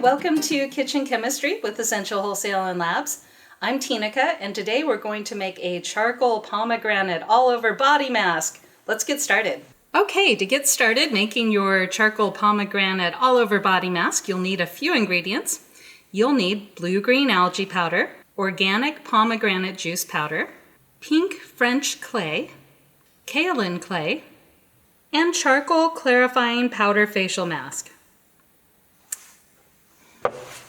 welcome to Kitchen Chemistry with Essential Wholesale and Labs. I'm Tinica, and today we're going to make a charcoal pomegranate all-over body mask. Let's get started. Okay, to get started making your charcoal pomegranate all-over body mask, you'll need a few ingredients. You'll need blue-green algae powder, organic pomegranate juice powder, pink French clay, kaolin clay, and charcoal clarifying powder facial mask.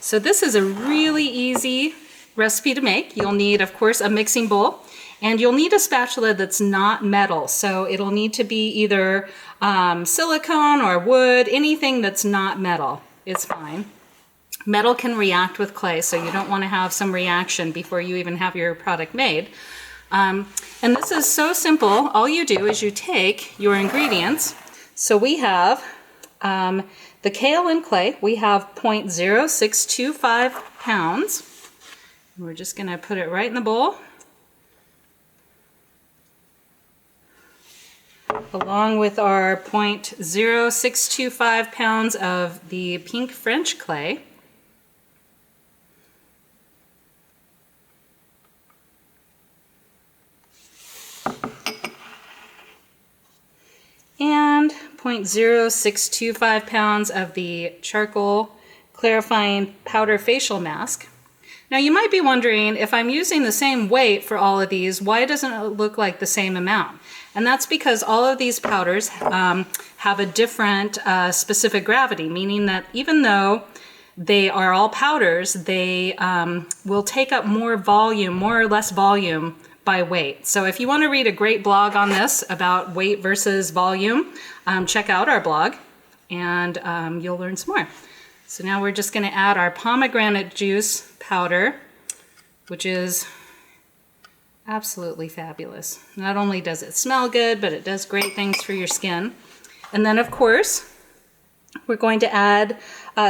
So this is a really easy recipe to make. You'll need, of course, a mixing bowl, and you'll need a spatula that's not metal. So it'll need to be either silicone or wood, anything that's not metal is fine. Metal can react with clay, so you don't want to have some reaction before you even have your product made. And this is so simple. All you do is you take your ingredients. So we have the kaolin clay. We have 0.0625 pounds. We're just going to put it right in the bowl, along with our 0.0625 pounds of the pink French clay. And 0.0625 pounds of the charcoal clarifying powder facial mask. Now you might be wondering, if I'm using the same weight for all of these, why doesn't it look like the same amount? And that's because all of these powders have a different specific gravity, meaning that even though they are all powders, they will take up more volume, more or less volume by weight. So if you want to read a great blog on this about weight versus volume, check out our blog and you'll learn some more. So now we're just going to add our pomegranate juice powder, which is absolutely fabulous. Not only does it smell good, but it does great things for your skin. And then of course, we're going to add,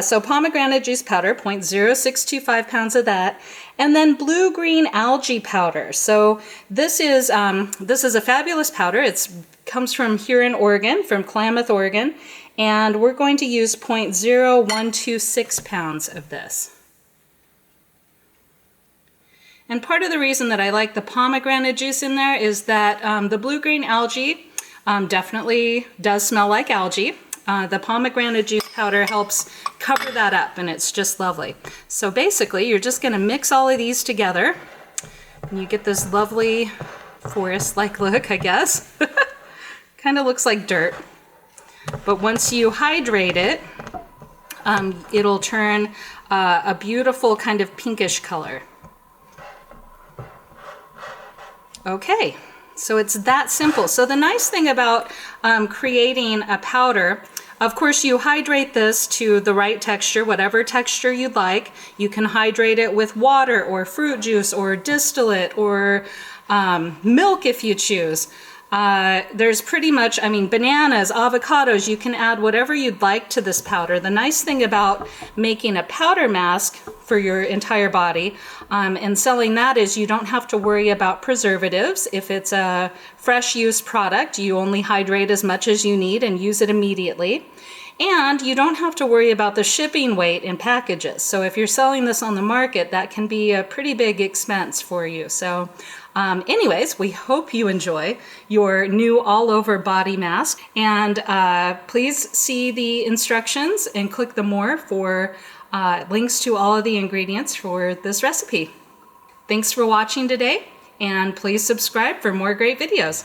so pomegranate juice powder, 0.0625 pounds of that, and then blue-green algae powder. So this is a fabulous powder. It comes from here in Oregon, from Klamath, Oregon, and we're going to use 0.0126 pounds of this. And part of the reason that I like the pomegranate juice in there is that the blue-green algae definitely does smell like algae. The pomegranate juice powder helps cover that up, and it's just lovely. So basically, you're just going to mix all of these together, and you get this lovely forest-like look, I guess. Kind of looks like dirt. But once you hydrate it, it'll turn a beautiful kind of pinkish color. Okay. So it's that simple. So the nice thing about creating a powder, of course you hydrate this to the right texture, whatever texture you'd like. You can hydrate it with water or fruit juice or distillate or milk if you choose. There's pretty much, bananas, avocados, you can add whatever you'd like to this powder. The nice thing about making a powder mask for your entire body and selling that is you don't have to worry about preservatives. If it's a fresh use product, you only hydrate as much as you need and use it immediately. And you don't have to worry about the shipping weight in packages. So if you're selling this on the market, that can be a pretty big expense for you. So anyways, we hope you enjoy your new all-over body mask. And please see the instructions and click the more for links to all of the ingredients for this recipe. Thanks for watching today, and please subscribe for more great videos.